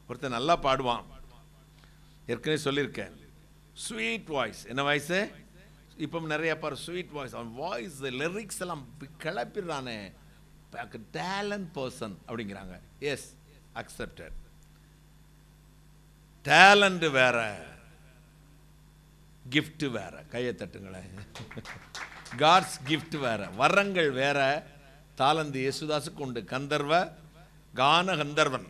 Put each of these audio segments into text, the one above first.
ஒருத்தர் நல்லா பாடுவான், ஏற்கனவே சொல்லியிருக்கேன், ஸ்வீட் வாய்ஸ். என்ன வாய்ஸு? இப்போ நிறைய பாரு ஸ்வீட் வாய்ஸ். அவன் வாய்ஸ் லிரிக்ஸ் எல்லாம் கிளப்பிடுறானே, டேலண்ட் பர்சன் அப்படிங்கிறாங்க. Yes, accepted. டேலண்ட் வேற, கிஃப்ட் வேற. கையை தட்டுங்களேன். காட்ஸ் கிஃப்ட் வேற, வரங்கள் வேற. தாளந்து யேசுதாசுக்கு உண்டு. கந்தர்வ கான கந்தர்வன்.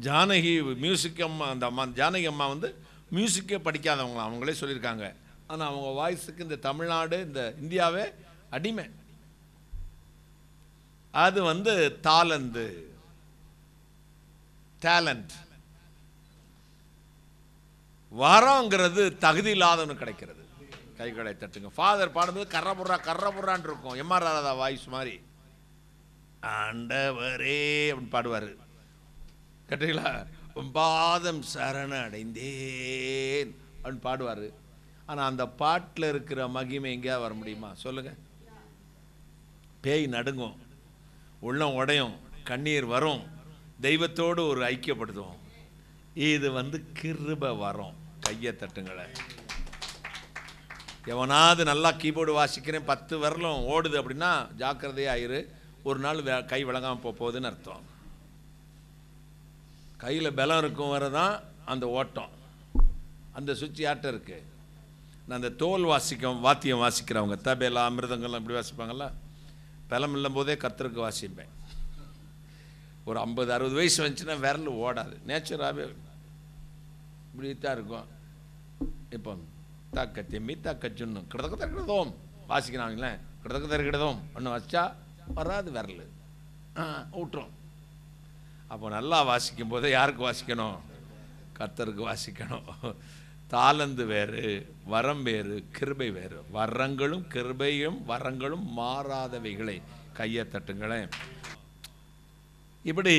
ஜானகி மியூசிக் அம்மா, அந்த அம்மா ஜானகி அம்மா மியூசிக்கே படிக்காதவங்களாம், அவங்களே சொல்லியிருக்காங்க. ஆனால் அவங்க வாய்ஸுக்கு இந்த தமிழ்நாடு, இந்த இந்தியாவே அடிமை. அது தாளந்து, டேலண்ட். வரங்கிறது தகுதி இல்லாதவனு கிடைக்கிறது. கைகளை தட்டுங்க. ஃபாதர் பாடும்போது கர்றபுறான்னு இருக்கும். எம்ஆர் ராதா வாய்ஸ் மாதிரி. ஆண்டவரே அப்படின்னு பாடுவார். கேட்டீங்களா? பாதம் சரண அடைந்தேன் அப்படின்னு பாடுவார். ஆனால் அந்த பாட்டில் இருக்கிற மகிமை எங்கேயா வர முடியுமா? சொல்லுங்க. பேய் நடுங்கும், உள்ளம் உடையும், கண்ணீர் வரும், தெய்வத்தோடு ஒரு ஐக்கியப்படுத்துவோம். இது கிருபை வரும். கையை தட்டுங்களே. எவனாவது நல்லா கீபோர்டு வாசிக்கிறேன் 10 விரலும் ஓடுது அப்படின்னா ஜாக்கிரதையாயிரு. ஒரு நாள் கை விளங்காமல் போகுதுன்னு அர்த்தம். கையில் பலம் இருக்கும் வரதான் அந்த ஓட்டம். அந்த சுவிட்ச் யார்கிட்ட இருக்கு? நான் அந்த தோல் வாத்தியம் வாசிக்கிறவங்க, தபேலா மிருதங்கள்லாம் இப்படி வாசிப்பாங்கள்ல, பலம் இல்லும் போதே கர்த்தருக்கு வாசிப்பேன். ஒரு 50-60 வயசு வந்துச்சுன்னா விரல் ஓடாது, நேச்சுராகவே இப்படி தான் இருக்கும். இப்போ தக்க தெம்மி தக்க சுண்ணும் கிடக்க தருகிறதோம் வாசிக்கிறாங்களே, கிடக்க தருகிறதோம் ஒன்று வச்சா வராது விரல், விட்டுரும். அப்போ நல்லா வாசிக்கும் போதே யாருக்கு வாசிக்கணும்? கர்த்தருக்கு வாசிக்கணும். தாளந்து வேறு, வரம் வேறு, கிருபை வேறு. வரங்களும் கிருபையும் வரங்களும் மாறாதவைகளை. கையை தட்டுங்களேன். இப்படி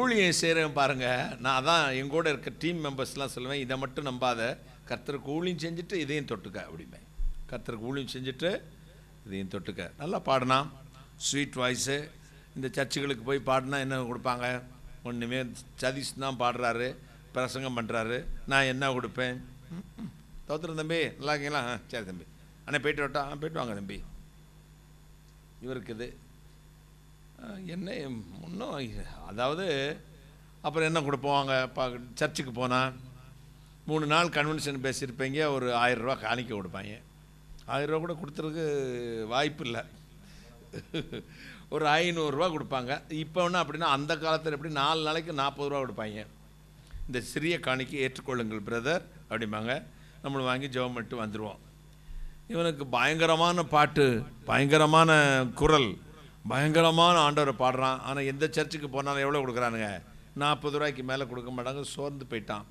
ஊழியம் செய்கிறேன் பாருங்க. நான் தான் எங்கூட இருக்க டீம் மெம்பர்ஸ்லாம் சொல்லுவேன், இதை மட்டும் நம்பாத, கர்த்தருக்கு ஊழியம் செஞ்சுட்டு இதையும் தொட்டுக்க அப்படிமே. கர்த்தருக்கு ஊழியம் செஞ்சுட்டு இதையும் தொட்டுக்க. நல்லா பாடினா ஸ்வீட் வாய்ஸு. இந்த சர்ச்சுகளுக்கு போய் பாடினா என்ன கொடுப்பாங்க? ஒன்றுமே. சதீஷ் தான் பாடுறாரு, பிரசங்கம் பண்ணுறாரு, நான் என்ன கொடுப்பேன்? தோத்துறேன் தம்பி, நல்லா இருக்கீங்களா? சரி தம்பி, அண்ணே போய்ட்டு வரட்டா? போய்ட்டு வாங்க தம்பி. இவருக்கு இது என்ன இன்னும், அதாவது அப்புறம் என்ன கொடுப்போம்? சர்ச்சுக்கு போனால் 3 நாள் கன்வென்ஷன் பேசியிருப்பீங்க, ஒரு 1000 ரூபா காணிக்க கொடுப்பாங்க. 1000 ரூபா கூட கொடுத்துறதுக்கு வாய்ப்பு இல்லை. ஒரு 500 ரூபா கொடுப்பாங்க. இப்போ ஒன்று அப்படின்னா, அந்த காலத்தில் எப்படி 4 நாளைக்கு 40 ரூபா கொடுப்பாங்க. இந்த சிறிய காணிக்கை ஏற்றுக்கொள்ளுங்கள் பிரதர் அப்படிம்பாங்க. நம்மளை வாங்கி ஜெபம் பண்ணிட்டு வந்துடுவோம். இவனுக்கு பயங்கரமான பாட்டு, பயங்கரமான குரல், பயங்கரமான ஆண்டவரை பாடுறான். ஆனால் எந்த சர்ச்சுக்கு போனாலும் எவ்வளோ கொடுக்குறானுங்க? 40 ரூபாய்க்கு மேலே கொடுக்க மாட்டாங்க. சோர்ந்து போயிட்டான்.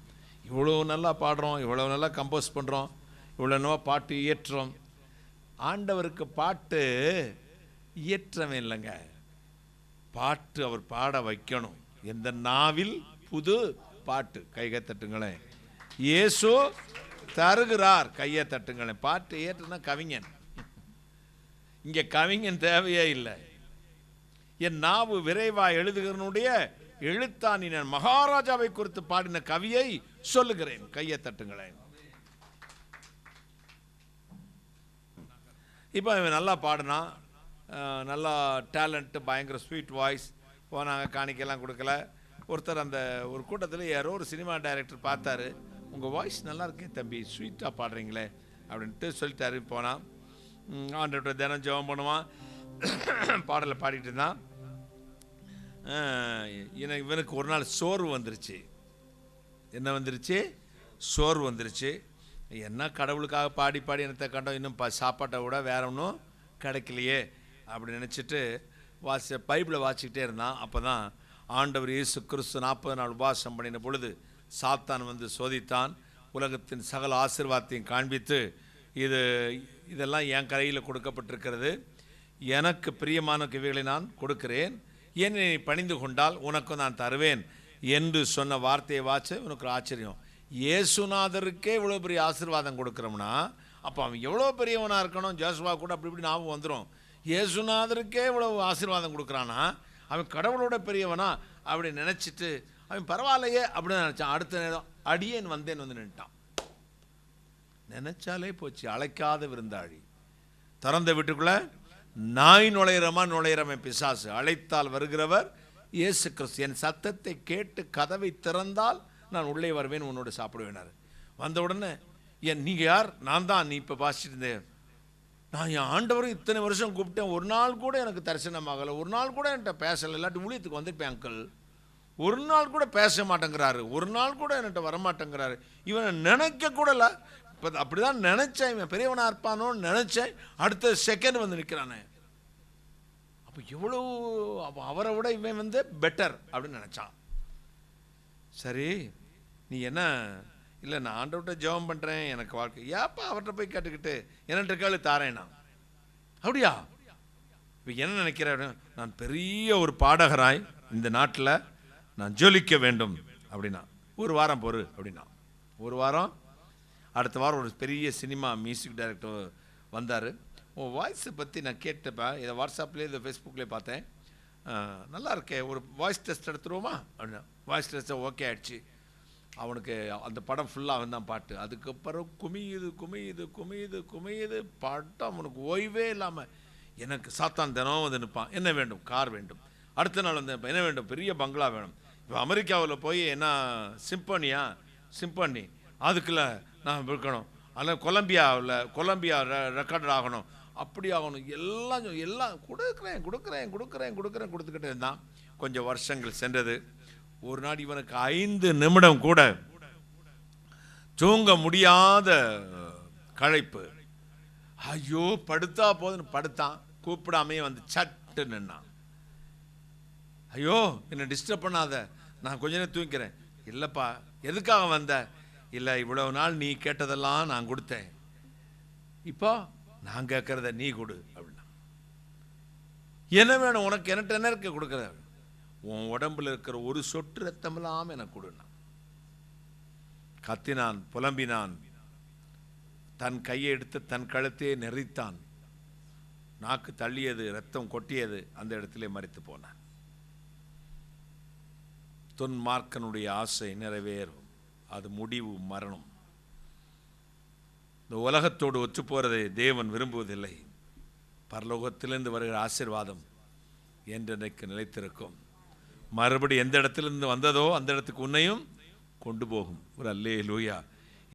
இவ்வளோ நல்லா பாடுறோம், இவ்வளோ நல்லா கம்போஸ் பண்ணுறோம், இவ்வளோ என்னவோ பாட்டு இயற்றுறோம். ஆண்டவருக்கு பாட்டு இயற்றமே இல்லைங்க, பாட்டு அவர் பாட வைக்கணும். எந்த நாவில் புது பாட்டு. கையை தட்டுங்களேன். இயேசு தருகிறார். கையை தட்டுங்களேன். பாட்டு இயற்றுனா கவிஞன். இங்கே கவிஞன் தேவையே இல்லை. என் நாவு விரைவாக எழுதுகிறனுடைய எழுத்தாணி நான் மகாராஜாவை குறித்து பாடின கவியை சொல்லுகிறேன். கையை தட்டுங்களேன். இப்போ இவன் நல்லா பாடினா, நல்லா டேலண்ட்டு, பயங்கர ஸ்வீட் வாய்ஸ். போனாங்க, காணிக்கெல்லாம் கொடுக்கல. ஒருத்தர் அந்த ஒரு கூட்டத்தில் யாரோ ஒரு சினிமா டைரக்டர் பார்த்தாரு, உங்கள் வாய்ஸ் நல்லா இருக்கே தம்பி, ஸ்வீட்டாக பாடுறீங்களே அப்படின்ட்டு சொல்லிட்டாரு. போனான், ஆண்டவர்கிட்ட தினம் ஜெபம் பண்ணுவான், பாடலை பாடிட்டு இருந்தான். இவனுக்கு ஒரு நாள் சோர்வு வந்துருச்சு. என்ன வந்துருச்சு? சோர்வு வந்துருச்சு. என்ன கடவுளுக்காக பாடி பாடி என்னத்தை கண்டோம், இன்னும் சாப்பாட்டை விட வேற ஒன்றும் கிடைக்கலையே அப்படி நினச்சிட்டு பைபிளை வாசிக்கிட்டே இருந்தான். அப்போ தான் ஆண்டவர் இயேசு கிறிஸ்து 40 நாள் உபவாசம் பண்ணின பொழுது சாத்தான் சோதித்தான். உலகத்தின் சகல ஆசீர்வாதத்தையும் காண்பித்து, இதெல்லாம் என் கையில் கொடுக்கப்பட்டிருக்கிறது, எனக்கு பிரியமான கிவைகளை நான் கொடுக்கிறேன், என்னை பணிந்து கொண்டால் உனக்கும் நான் தருவேன் என்று சொன்ன வார்த்தையை வாச்சு உனக்கு ஆச்சரியம். இயேசுநாதருக்கே இவ்வளோ பெரிய ஆசீர்வாதம் கொடுக்குறோம்னா அப்போ அவன் எவ்வளோ பெரியவனாக இருக்கணும். ஜோசுவா கூட அப்படி இப்படி ஞாபகம் வந்துடும். இயேசுநாதருக்கே இவ்வளோ ஆசீர்வாதம் கொடுக்குறானா அவன் கடவுளோட பெரியவனா அப்படி நினச்சிட்டு அவன் பரவாயில்லையே அப்படின்னு நினச்சான். அடுத்த நேரம் அடியேன் வந்தேன் வந்து நின்ட்டான். நினைச்சாலே போச்சு, அழைக்காத விருந்தாளி. திறந்த வீட்டுக்குள்ள நாய் நுழையிறவன் பிசாசு, அழைத்தால் வருகிறவர் இயேசு கிறிஸ்து. என் சத்தத்தை கேட்டு கதவை திறந்தால் நான் உள்ளே வருவேன், உன்னோடு சாப்பிடுவேனார். வந்த உடனே நீங்கள் யார்? நான் தான், நீ இப்போ பாசிட்டு இருந்தேன். நான் என் ஆண்டவரும் இத்தனை வருஷம் கூப்பிட்டேன், ஒரு நாள் கூட எனக்கு தரிசனமாகலை, ஒரு நாள் கூட என்கிட்ட பேசலை, இல்லாட்டி ஊழியத்துக்கு வந்திருப்பேன் அங்கிள், ஒரு நாள் கூட பேச மாட்டேங்கிறாரு, ஒரு நாள் கூட என்கிட்ட வரமாட்டேங்கிறாரு, இவனை நினைக்க கூட இல்லை. இப்போ அப்படி தான் நினச்சேன், இவன் பெரியவனாக இருப்பானோன்னு நினச்சேன். அடுத்த செகண்ட் வந்து நிற்கிறானே. அப்போ எவ்வளோ, அப்போ அவரை விட இவன் வந்து பெட்டர் அப்படின்னு நினச்சான். சரி, நீ என்ன? இல்லை, நான் ஆண்டவர்கிட்ட ஜெபம் பண்ணுறேன், எனக்கு வாழ்க்கை. ஏப்பா அவர்கிட்ட போய் கேட்டுக்கிட்டு என்னட்ட கேளு தாரேன் நான். அப்படியா? இப்போ என்ன நினைக்கிறேன்? நான் பெரிய ஒரு பாடகராய் இந்த நாட்டில் நான் ஜொலிக்க வேண்டும் அப்படின்னா ஒரு வாரம் பொறு அப்படின்னா. ஒரு வாரம், அடுத்த வாரம் ஒரு பெரிய சினிமா மியூசிக் டைரக்டர் வந்தார். உன் வாய்ஸை பற்றி நான் கேட்டப்பேன், இதை வாட்ஸ்அப்லேயே இதை ஃபேஸ்புக்லேயே பார்த்தேன், நல்லா இருக்கே, ஒரு வாய்ஸ் டெஸ்ட் எடுத்துருவோமா அப்படின்னா. வாய்ஸ் டெஸ்ட்டை ஓகே ஆயிடுச்சு. அவனுக்கு அந்த படம் ஃபுல்லாக அவன் தான் பாட்டு. அதுக்கப்புறம் குமியுது பாட்டம், அவனுக்கு ஓய்வே இல்லாமல். எனக்கு சாத்தான் தினம் வந்து நிற்பான், என்ன வேண்டும்? கார் வேண்டும். அடுத்த நாள் வந்து என்ன வேண்டும்? பெரிய பங்களா வேணும். இப்போ அமெரிக்காவில் போய் என்ன சிம்பனி அதுக்குள்ள நான் இருக்கணும், அதில் கொலம்பியா ரெக்கார்டர் ஆகணும், அப்படி ஆகணும், எல்லாம் கொடுத்துக்கிட்டே இருந்தான். கொஞ்சம் வருஷங்கள் சென்றது. ஒரு நாள் இவனுக்கு 5 நிமிடம் கூட தூங்க முடியாத களைப்பு. ஐயோ, படுத்தா போதுன்னு படுத்தான். கூப்பிடாமையே வந்து சட்டு நின்னான். ஐயோ, என்னை டிஸ்டர்ப் பண்ணாத, நான் கொஞ்ச நேரம் தூங்கிக்கிறேன். இல்லைப்பா, எதுக்காக வந்த? இல்லை, இவ்வளவு நாள் நீ கேட்டதெல்லாம் நான் கொடுத்தேன், இப்போ நான் கேட்கறத நீ கொடு அப்படின்னா. என்ன வேணும் உனக்கு? என்கிட்ட என்ன இருக்க கொடுக்குற? உன் உடம்புல இருக்கிற ஒரு சொட்டு ரத்தம் இல்லாமல் எனக்கு கொடுனா. கத்தினான், புலம்பினான், தன் கையை எடுத்து தன் கழுத்தையே நெறித்தான். நாக்கு தள்ளியது, ரத்தம் கொட்டியது, அந்த இடத்திலே மரித்து போனான். துன்மார்க்கனுடைய ஆசை நிறைவேறும், அது முடிவு மரணம். இந்த உலகத்தோடு ஒத்து போறதை தேவன் விரும்புவதில்லை. பரலோகத்திலிருந்து வருகிற ஆசீர்வாதம் என்றென்றைக்கு நிலைத்திருக்கும். மறுபடி எந்த இடத்திலிருந்து வந்ததோ அந்த இடத்துக்கு உன்னையும் கொண்டு போகும். ஒரு அல்லேலூயா.